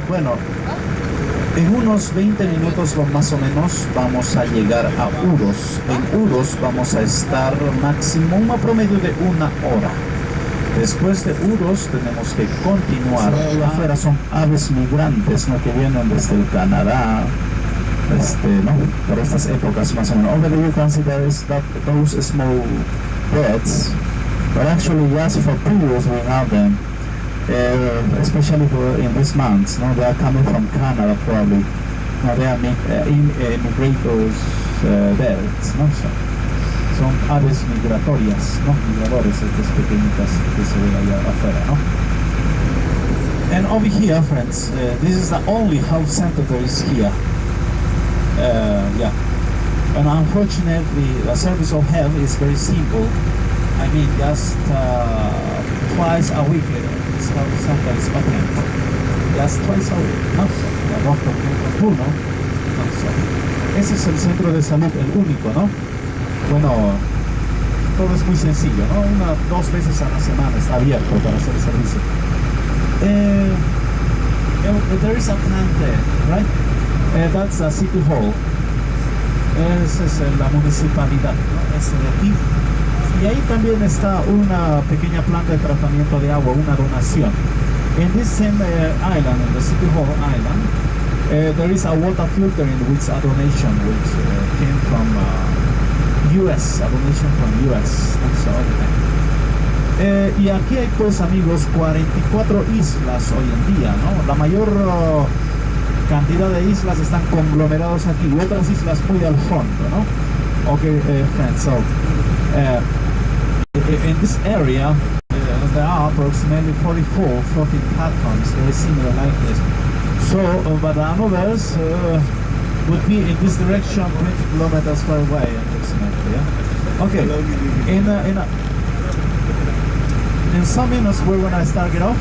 Bueno, en unos 20 minutos más o menos vamos a llegar a Uros. En Uros vamos a estar máximo a promedio de 1 hora. Después de Uros tenemos que continuar. Afuera son aves migrantes, ¿no? Que vienen desde el Canadá, ¿no? Por estas épocas más o menos. Over there you can see there is those small birds, but actually just for periods we have them. Especially in these months, no, they are coming from Canada probably. No, they are migrators birds, no? Son aves migratorias, ¿no? Migradores, estas pequeñitas que se ven allá afuera, ¿no? And over here, friends, this is the only health center there is here. Yeah. And unfortunately, the service of health is very simple. I mean, just twice a week. Sometimes open. Just twice a week. No, the doctor no. No, so. Ese es el centro de salud, el único, ¿no? Bueno, todo es muy sencillo, ¿no? 2 veces a la semana está abierto para hacer el servicio. There is a plant there, right? That's a city hall. Esa es la municipalidad, ¿no? Es de aquí. Y ahí también está una pequeña planta de tratamiento de agua, una donación. In this same island, in the City Hall Island, there is a water filter in which a donation which came from US, a donation from US. Y aquí hay, pues, amigos, 44 islas hoy en día, ¿no? La mayor cantidad de islas están conglomerados aquí y otras islas muy al fondo, ¿no? Okay, friends, so in this area there are approximately 44 floating platforms, very similar like this. So, but the others would be in this direction 20 kilometers far away approximately. Yeah? Okay, in some minutes we're gonna start it off.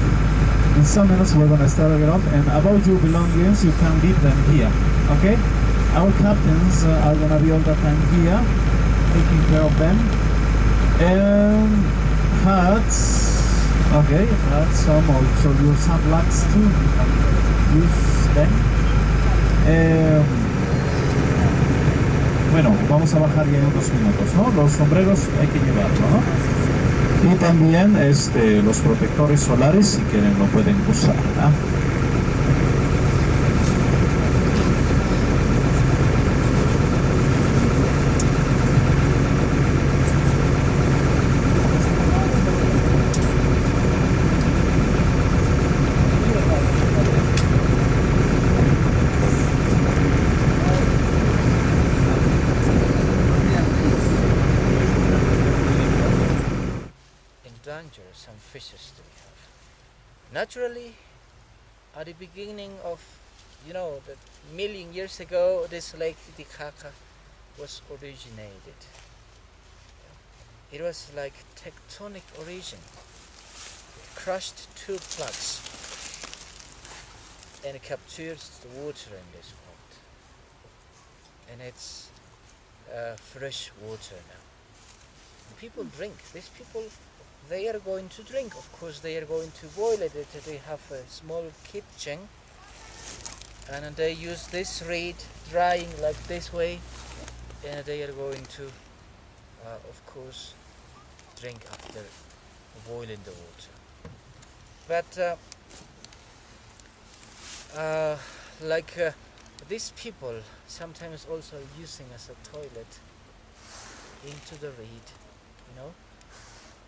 In some minutes we're gonna start it off, and about your belongings you can leave them here. Okay, our captains are gonna be all the time here, taking care of them. And hats, okay, hats, some also your sunblocks too, you can use them. Bueno, vamos a bajar ya en unos minutos, ¿no? Los sombreros hay que llevarlo, ¿no? Y también los protectores solares, si quieren lo pueden usar, ¿no? Dangers and fishes do we have. Naturally, at the beginning of, the million years ago, this lake Titicaca was originated. It was like tectonic origin. It crushed 2 plugs and captured the water in this pond. And it's fresh water now. And people drink. These people, they are going to drink. Of course, they are going to boil it. They have a small kitchen, and they use this reed drying like this way, and they are going to, of course, drink after boiling the water. But these people sometimes also using as a toilet into the reed,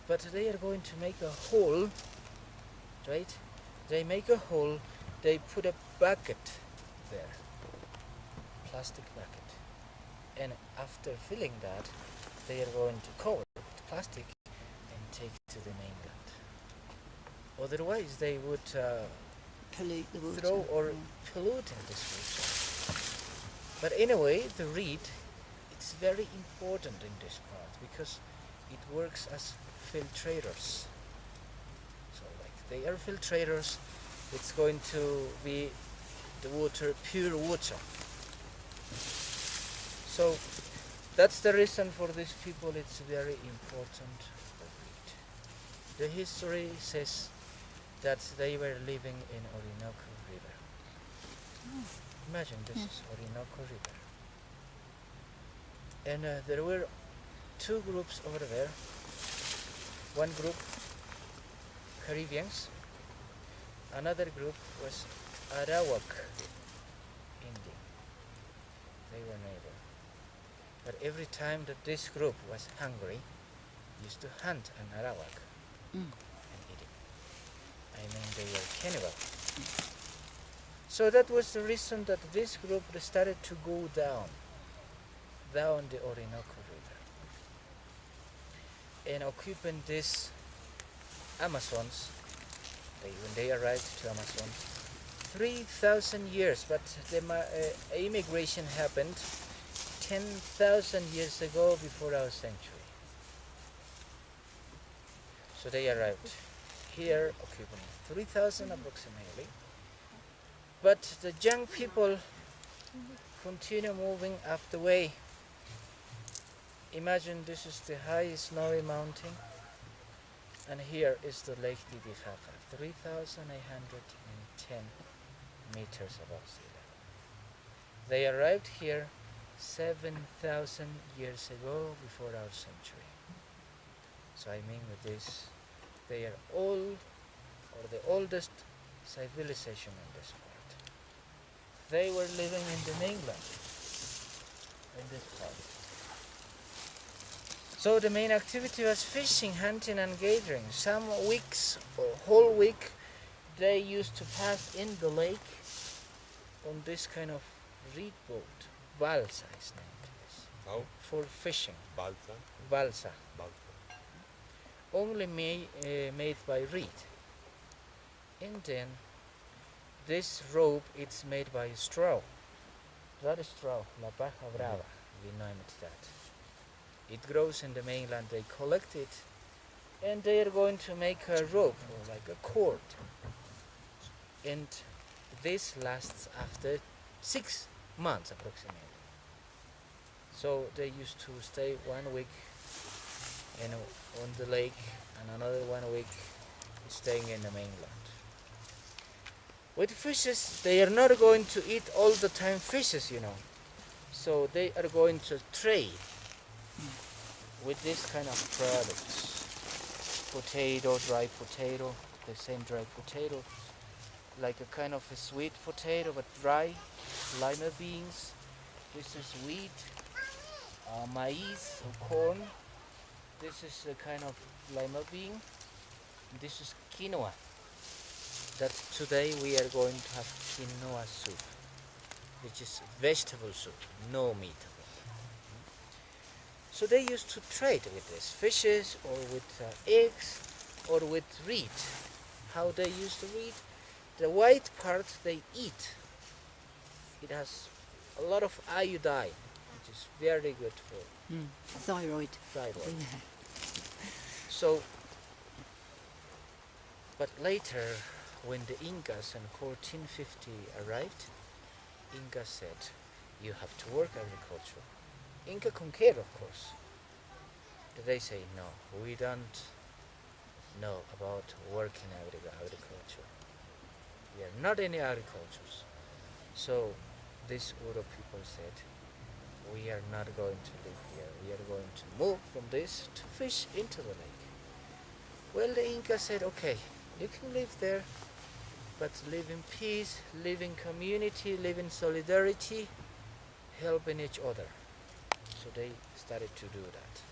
But they are going to make a hole, right? They make a hole, they put a bucket there, plastic bucket. And after filling that, they are going to cover it with plastic and take it to the mainland. Otherwise, they would pollute the water. throw or pollute in this water. But anyway, the reed, it's very important in this part because it works as filtrators. So they are filtrators. It's going to be the water, pure water. So that's the reason for these people it's very important to read. The history says that they were living in Orinoco River. Imagine this is Orinoco River. And there were two groups over there. One group, Caribbeans. Another group was Arawak Indian. They were neighbors. But every time that this group was hungry, used to hunt an Arawak and eat it. I mean, they were cannibal. So that was the reason that this group started to go down the Orinoco River. And occupying this Amazons, when they arrived to Amazon, 3,000 years, but the immigration happened 10,000 years ago before our century. So they arrived here, occupying 3,000 approximately. But the young people continue moving up the way. Imagine this is the high snowy mountain, and here is the Lake Titicaca, 3,810 meters above sea level. They arrived here 7,000 years ago before our century. So I mean with this, they are all, or the oldest civilization in this part. They were living in the mainland, in this part. So the main activity was fishing, hunting and gathering. Some weeks or whole week they used to pass in the lake on this kind of reed boat. Balsa is named this. How? For fishing. Balsa? Balsa. Balsa. Only made by reed. And then this rope it's made by straw. That is straw, la paja brava, we name it that. It grows in the mainland, they collect it, and they are going to make a rope, or like a cord. And this lasts after 6 months approximately. So they used to stay 1 week on the lake, and another 1 week staying in the mainland. With fishes, they are not going to eat all the time fishes, So they are going to trade with this kind of products. Potato, dry potato, the same dry potato, like a kind of a sweet potato but dry, lima beans. This is wheat, maize or corn. This is a kind of lima bean. This is quinoa. That today we are going to have quinoa soup, which is vegetable soup, no meat. So they used to trade with these fishes or with eggs or with reed. How they used to reed? The white part they eat. It has a lot of iodine, which is very good for Thyroid. thyroid. Yeah. So, but later, when the Incas in 1450 arrived, Inca said, you have to work agriculture. Inca conquered, of course. But they say, no, we don't know about working agriculture. We are not any agricultures. So this group of people said, we are not going to live here. We are going to move from this to fish into the lake. Well, the Inca said, okay, you can live there, but live in peace, live in community, live in solidarity, helping each other. So they started to do that.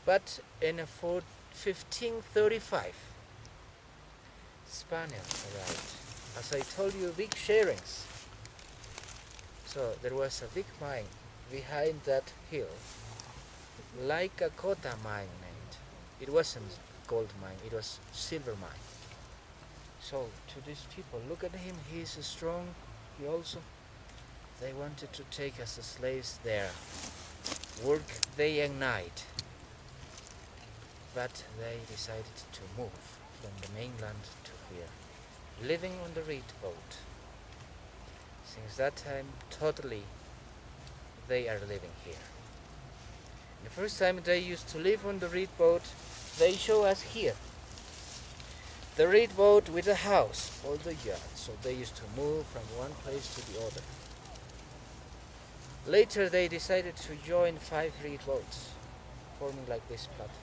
But in 1535, Spaniards arrived. As I told you, big sharings. So there was a big mine behind that hill, like a Cota mine named. It wasn't gold mine, it was silver mine. So to these people, look at him, he's strong, he also, they wanted to take us as slaves there, work day and night. But they decided to move from the mainland to here, living on the reed boat. Since that time, totally, they are living here. The first time they used to live on the reed boat, they show us here. the reed boat with a house or the yard. So they used to move from one place to the other. Later they decided to join 5 reed boats, forming like this platform.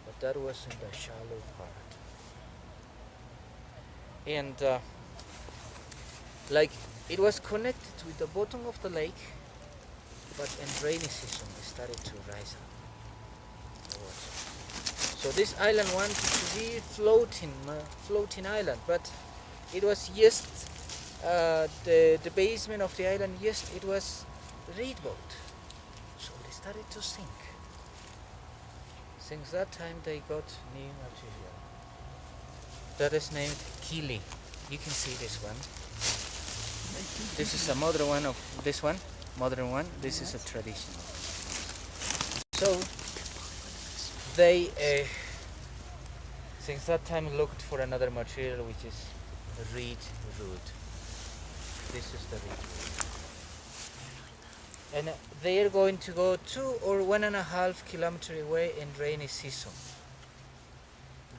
But that was in the shallow part. And like it was connected with the bottom of the lake, but in rainy season it started to rise up the water. So this island wanted to be floating island, but it was just the basement of the island. Just it was reed boat, so they started to sink. Since that time they got new material that is named kili. You can see this one. This is a modern one of this one. Modern one. This is a traditional. So they since that time looked for another material, which is reed wood. This is the reed wood. And they are going to go 2 or 1.5 kilometers away in rainy season.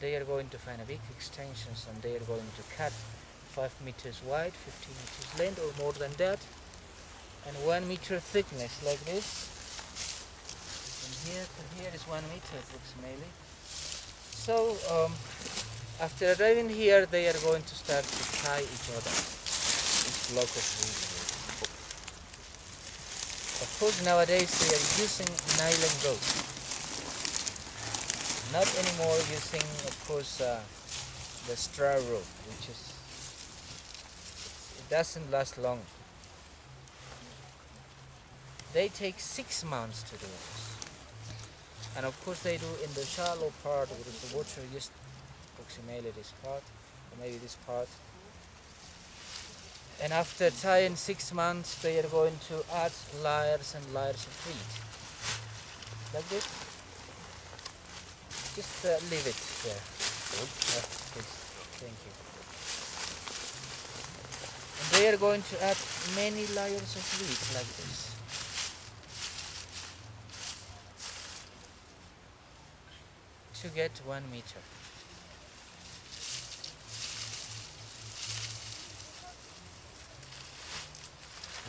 They are going to find a big extensions, and they are going to cut 5 meters wide, 15 meters length or more than that, and 1 meter thickness like this. From here to here is 1 meter approximately. So after arriving here, they are going to start to tie each other, each block of reed. Of course, nowadays they are using nylon rope. Not anymore using, of course, the straw rope, which is it doesn't last long. They take 6 months to do this, and of course they do in the shallow part where the water just approximately this part, or maybe this part. And after tying 6 months, they are going to add layers and layers of reed, like this. Just leave it there. Please. Thank you. And they are going to add many layers of reed like this. To get 1 meter.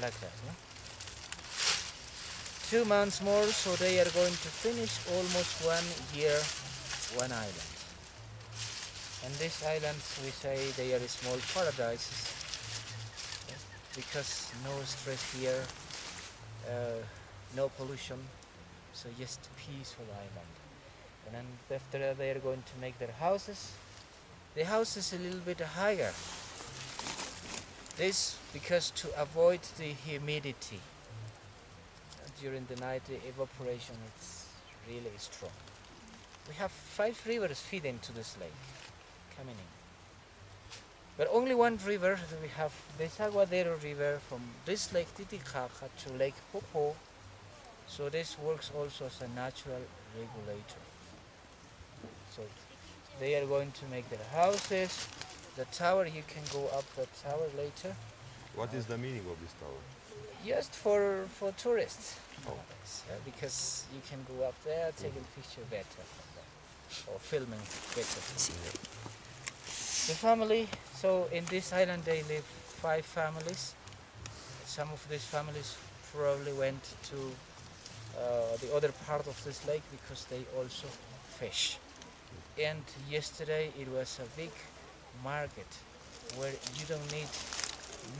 Like that, no? 2 months more, so they are going to finish almost 1 year, 1 island. And these islands, we say they are small paradises, because no stress here, no pollution, so just peaceful island. And then after that they are going to make their houses. The house is a little bit higher. This because to avoid the humidity. During the night the evaporation is really strong. We have 5 rivers feeding to this lake, coming in. But only one river that we have, the Aguadero River, from this lake Titicaca to Lake Popo. So this works also as a natural regulator. So they are going to make their houses. The tower, you can go up the tower later. What is the meaning of this tower? Just for tourists. Oh. Because you can go up there, taking picture better from there, or filming better from there. The family, so in this island they live 5 families. Some of these families probably went to the other part of this lake because they also fish. And yesterday it was a big market where you don't need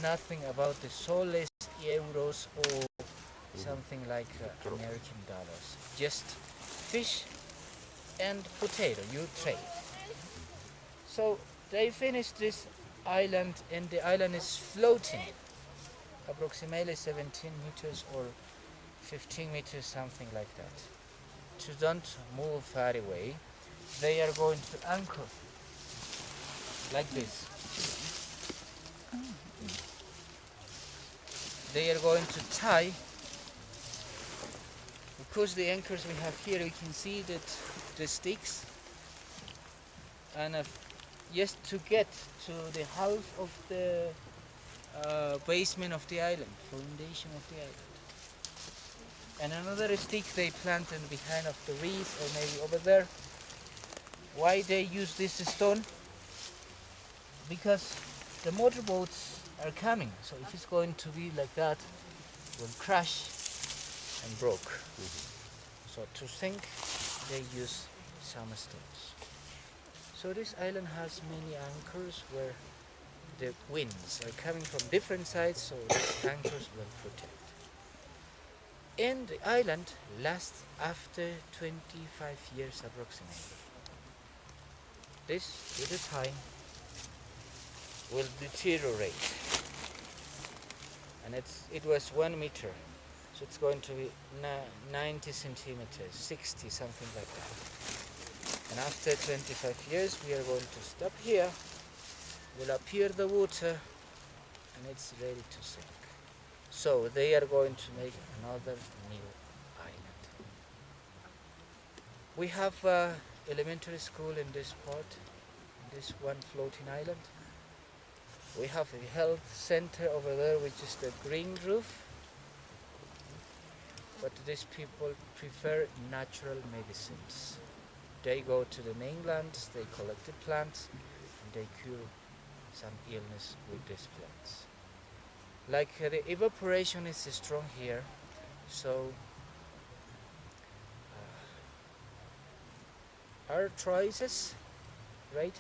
nothing about the soles, euros, or something like American dollars. Just fish and potato, you trade. So they finished this island, and the island is floating approximately 17 meters or 15 meters, something like that. To don't move far away, they are going to anchor like this. They are going to tie, because the anchors we have here, you can see that the sticks, and just to get to the half of the basement of the island, foundation of the island. And another stick they planted behind of the reeds, or maybe over there. Why they use this stone? because the motorboats are coming. So if it's going to be like that, it will crash and broke. So to sink, they use some stones. So this island has many anchors where the winds are coming from different sides, so these anchors will protect. And the island lasts after 25 years approximately. This, with the time, will deteriorate. And it was 1 meter, so it's going to be 90 centimeters, 60, something like that. And after 25 years, we are going to stop here, will appear the water, and it's ready to sink. So they are going to make another new island. We have elementary school in this part, in this one floating island. We have a health center over there, which is the green roof. But these people prefer natural medicines. They go to the mainland, they collect the plants, and they cure some illness with these plants. Like the evaporation is strong here, so our choices, right?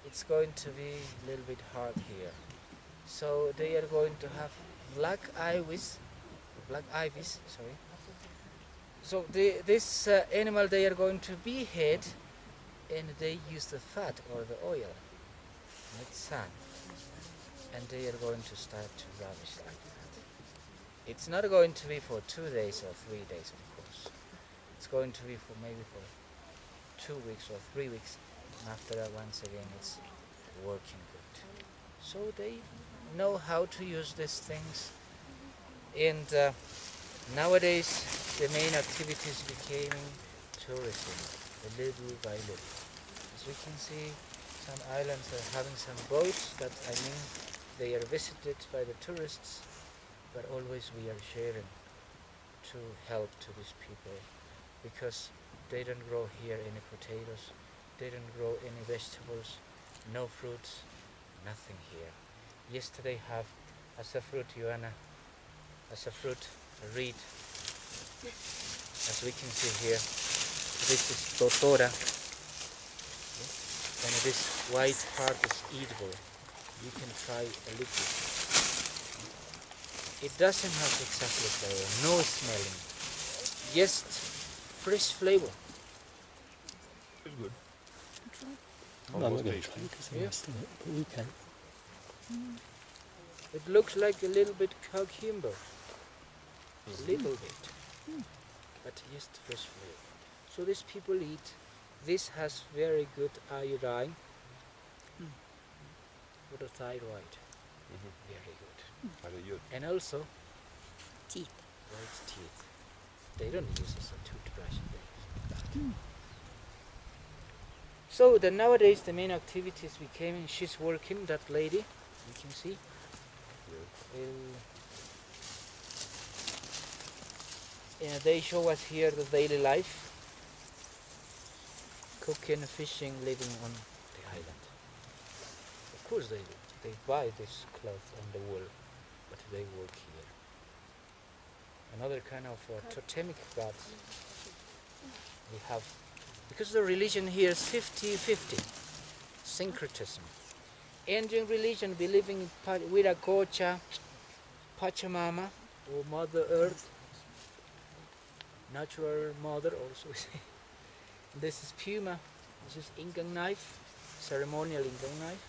It's going to be a little bit hard here. So they are going to have black ivies, sorry. So this animal, they are going to be head, and they use the fat or the oil, not sand. And they are going to start to ravish like that. It's not going to be for 2 days or 3 days, of course. It's going to be for maybe for 2 weeks or 3 weeks, and after that, once again, it's working good. So they know how to use these things, and nowadays the main activities became tourism, little by little. As we can see, some islands are having some boats that, they are visited by the tourists, but always we are sharing to help to these people, because they don't grow here any potatoes, they don't grow any vegetables, no fruits, nothing here. Yesterday have as a fruit, Joanna, as a fruit, a reed, as we can see here. This is totora, and this white part is eatable. You can try a little. It doesn't have exactly flavor, no smelling, just fresh flavor. It's good. No, I'm not Almost going to tasty. try because I'm Yeah. rusting it, but we can. It looks like a little bit cucumber, a little bit, but just fresh flavor. So these people eat. This has very good iodine for the thyroid, very good. Very good. And also Teeth. white teeth. They don't use as a toothbrush. So nowadays the main activities became, she's working, that lady, you can see. They show us here the daily life, cooking, fishing, living on the island. Of course they buy this cloth and the wool, but they work here. Another kind of totemic gods we have, because the religion here is 50-50, syncretism. Indian religion believing in Viracocha, Pachamama, or Mother Earth, natural mother also. This is Puma, this is Incan knife, ceremonial Incan knife.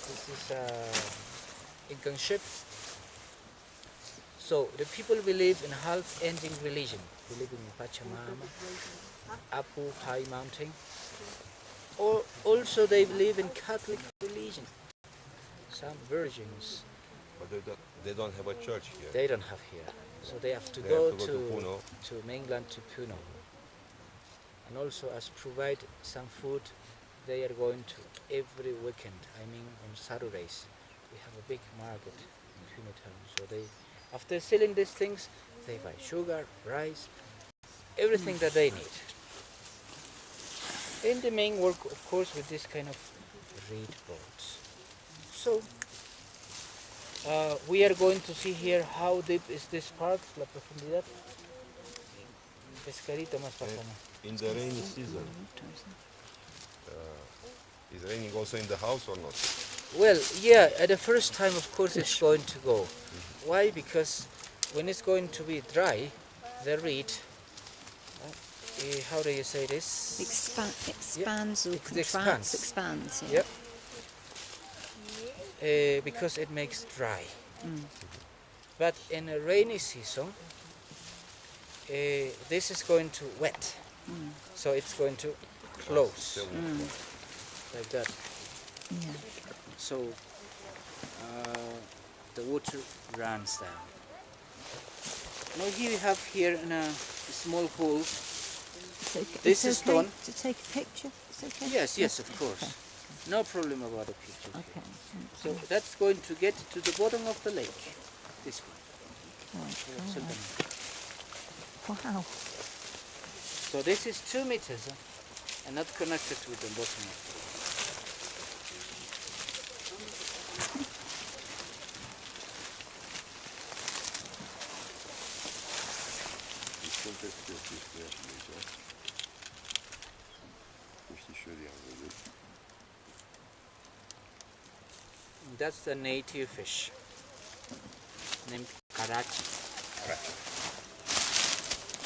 This is Incan ship. So the people believe in half-ending religion, believing in Pachamama, Apu High Mountain. Or also they believe in Catholic religion. Some virgins. But they don't have a church here. They don't have here, so they have to They go, have to go to Puno. to mainland, to Puno. And also, as provide some food, they are going to every weekend. On Saturdays, we have a big market in Puno town. So they, after selling these things, they buy sugar, rice, everything that they need. And the main work, of course, with this kind of reed boats. So we are going to see here how deep is this part, la profundidad. Pescarito más para acá. In the rainy season, is raining also in the house or not? Well, yeah, at the first time, of course, it's going to go. Why? Because when it's going to be dry, the reed, how do you say this? Expands or It contracts. expands. Expands. Yeah. Yep. Because it makes dry. But in a rainy season, this is going to wet. So it's going to close like that. Yeah. So the water runs down. Now here we have here in a small hole. This is okay stone. to take a picture. It's okay. Yes, of course. No problem about the picture. Okay. So that's going to get to the bottom of the lake. This one. Wow. So this is 2 meters and not connected with the bottom of the lake. That's the native fish named Karachi.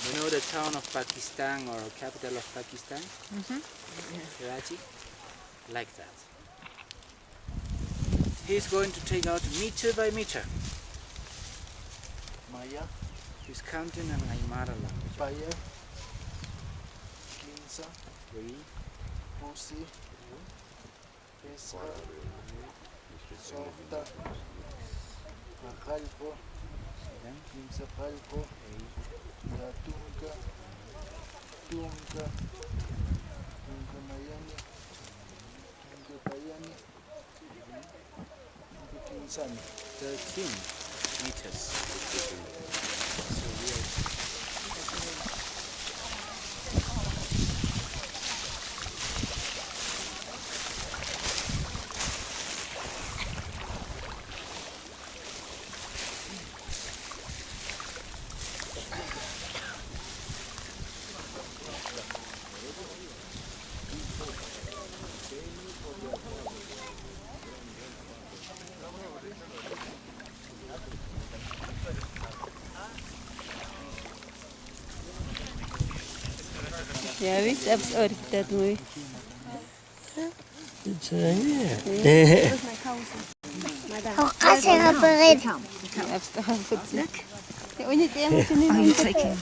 You know the town of Pakistan or capital of Pakistan? Karachi? Like that. He's going to take out meter by meter. Maya, He's counting in Aymara language. Paya, Quinza, 3, Pusi, Pesca, Sorta, Majalco, 7, Quinzapalco, 8, Yatunca, Tunca, Tunca Mayani, Tunca Payani, Tunca Quinzani. 13 meters. So we are Ja, visst, jag har orkat nu. Kasih berit. Are you taking?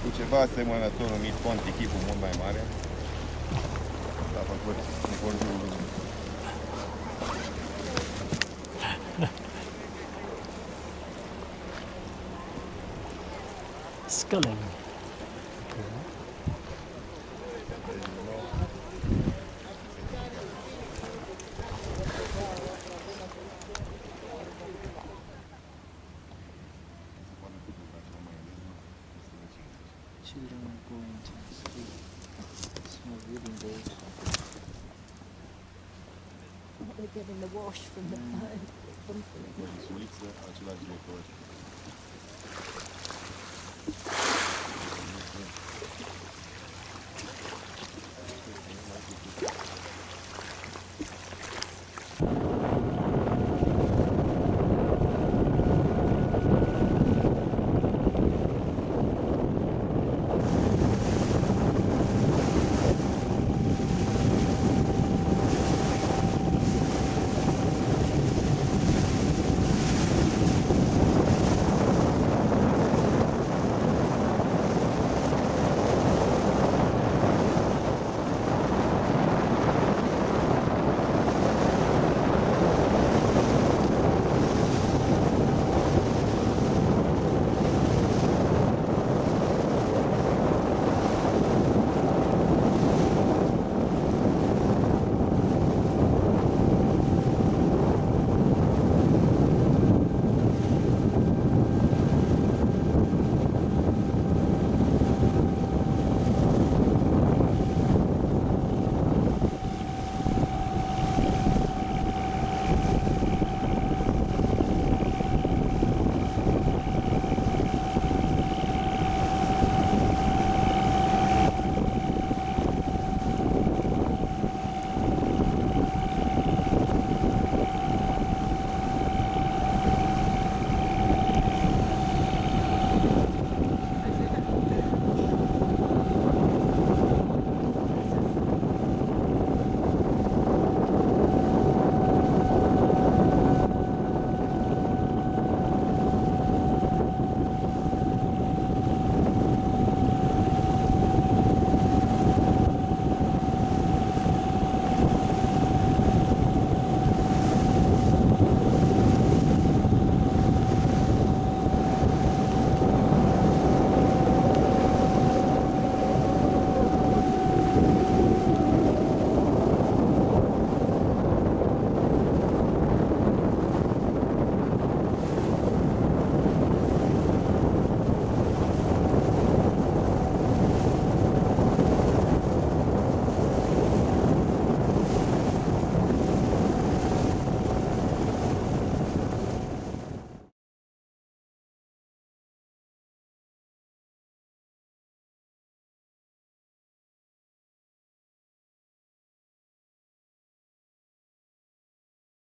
Cu ceva asemănător numit ponti, chipul mult mai mare. A făcut conjurul. Sculling. Children are going to sleep. Small reading day. They're getting the wash from the Uliță, același decor.